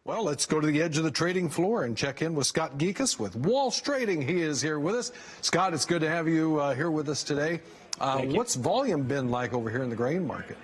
Well, let's go to the edge of the trading floor and check in with Scott Gecas with Walsh Trading. He is here with us. Scott, it's good to have you here with us today. What's volume been like over here in the grain market?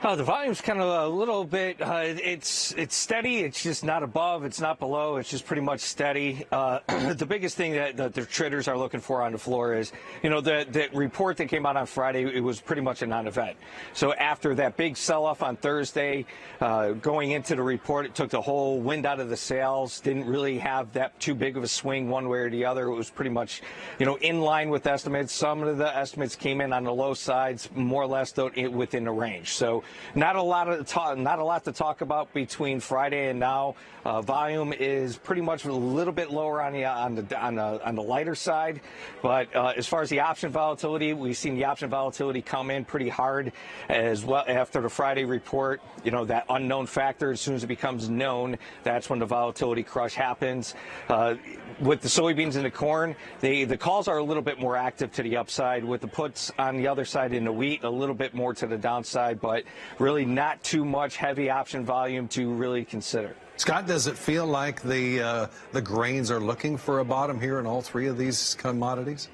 The volume's kind of a little bit, it's steady. It's just not above, it's not below. It's just pretty much steady. The biggest thing that the traders are looking for on the floor is, you know, the report that came out on Friday, it was pretty much a non-event. So after that big sell-off on Thursday, going into the report, it took the whole wind out of the sails. Didn't really have that too big of a swing one way or the other. It was pretty much, you know, in line with estimates. Some of the estimates came in on the low sides, more or less though within the range. So not a lot to talk about between Friday and now. Volume is pretty much a little bit lower on the lighter side, but as far as the option volatility, we've seen the option volatility come in pretty hard as well after the Friday report. You know, that unknown factor, as soon as it becomes known, that's when the volatility crush happens. With the soybeans and the corn, the calls are a little bit more active to the upside. With the puts on the other side in the wheat, a little bit more to the downside, but really not too much heavy option volume to really consider. Scott, does it feel like the grains are looking for a bottom here in all three of these commodities?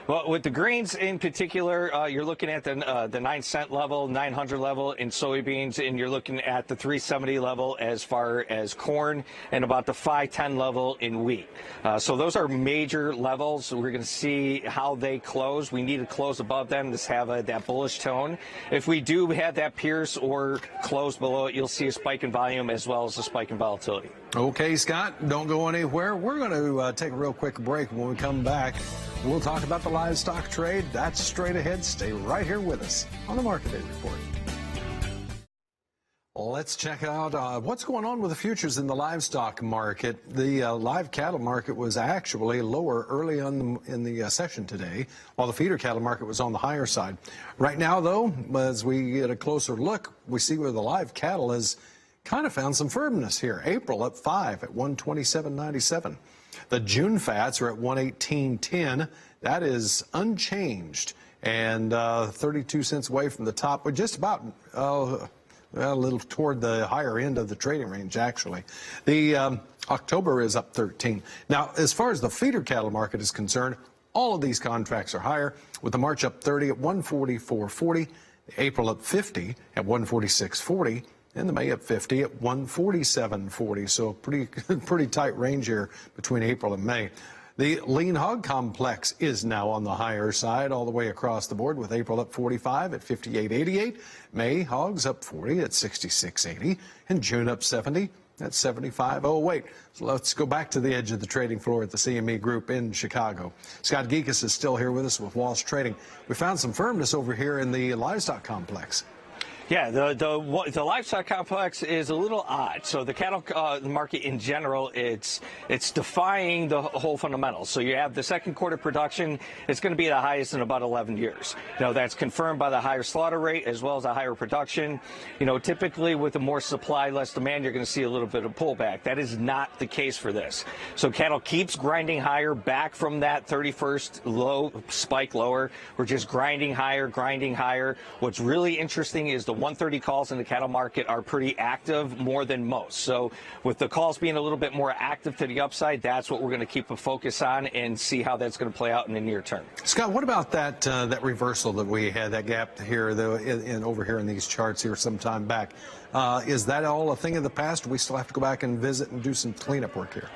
Well, with the grains in particular, you're looking at the 9 cent level, 900 level in soybeans, and you're looking at the 370 level as far as corn, and about the 510 level in wheat. So those are major levels. We're going to see how they close. We need to close above them to have that bullish tone. If we do have that pierce or close below it, you'll see a spike in volume as well as a spike in volatility. Okay, Scott, don't go anywhere. We're going to take a real quick break. When we come back, we'll talk about the livestock trade. That's straight ahead. Stay right here with us on the Market Day Report. Let's check out what's going on with the futures in the livestock market. The live cattle market was actually lower early on in the session today, while the feeder cattle market was on the higher side. Right now, though, as we get a closer look, we see where the live cattle has kind of found some firmness here. April up 5 at 127.97. The June fats are at 118.10. That is unchanged and 32 cents away from the top. We're just about a little toward the higher end of the trading range, actually. The October is up 13. Now, as far as the feeder cattle market is concerned, all of these contracts are higher, with the March up 30 at 144.40, April up 50 at 146.40, and the May up 50 at 147.40. So pretty tight range here between April and May. The lean hog complex is now on the higher side all the way across the board, with April up 45 at 58.88, May hogs up 40 at 66.80, and June up 70 at 75.08. So let's go back to the edge of the trading floor at the CME Group in Chicago. Scott Gecas is still here with us with Walsh Trading. We found some firmness over here in the livestock complex. Yeah, the livestock complex is a little odd. So the cattle market in general, it's defying the whole fundamentals. So you have the second quarter production, it's going to be the highest in about 11 years. Now that's confirmed by the higher slaughter rate as well as a higher production. You know, typically with a more supply, less demand, you're going to see a little bit of pullback. That is not the case for this. So cattle keeps grinding higher back from that 31st low spike lower. We're just grinding higher, grinding higher. What's really interesting is the 130 calls in the cattle market are pretty active, more than most. So with the calls being a little bit more active to the upside, that's what we're going to keep a focus on and see how that's going to play out in the near term. Scott, what about that reversal that we had, that gap here over here in these charts here some time back? Is that all a thing of the past? Do we still have to go back and visit and do some cleanup work here?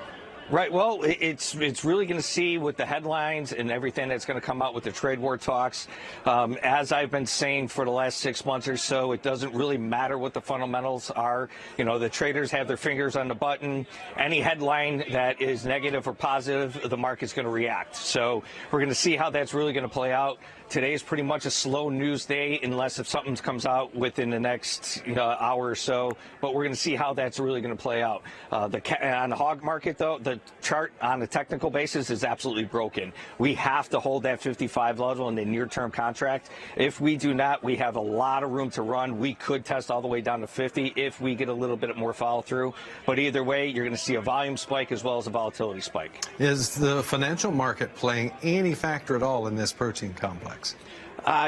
Right. Well, it's really going to see with the headlines and everything that's going to come out with the trade war talks. As I've been saying for the last 6 months or so, it doesn't really matter what the fundamentals are. You know, the traders have their fingers on the button. Any headline that is negative or positive, the market's going to react. So we're going to see how that's really going to play out. Today is pretty much a slow news day unless if something comes out within the next hour or so. But we're going to see how that's really going to play out. On the hog market, though, the chart on a technical basis is absolutely broken. We have to hold that 55 level in the near-term contract. If we do not, we have a lot of room to run. We could test all the way down to 50 if we get a little bit more follow-through. But either way, you're going to see a volume spike as well as a volatility spike. Is the financial market playing any factor at all in this protein complex?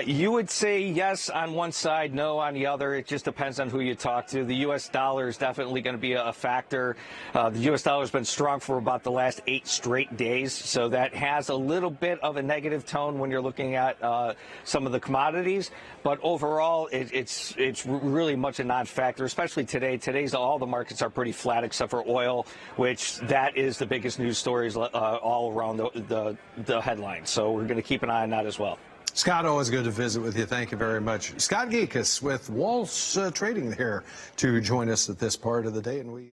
You would say yes on one side, no on the other. It just depends on who you talk to. The U.S. dollar is definitely going to be a factor. The U.S. dollar has been strong for about the last 8 straight days, so that has a little bit of a negative tone when you're looking at some of the commodities. But overall, it's really much a non-factor, especially today. Today's all the markets are pretty flat except for oil, which that is the biggest news stories all around the headlines. So we're going to keep an eye on that as well. Scott, always good to visit with you. Thank you very much. Scott Gecas with Walsh Trading here to join us at this part of the day. And we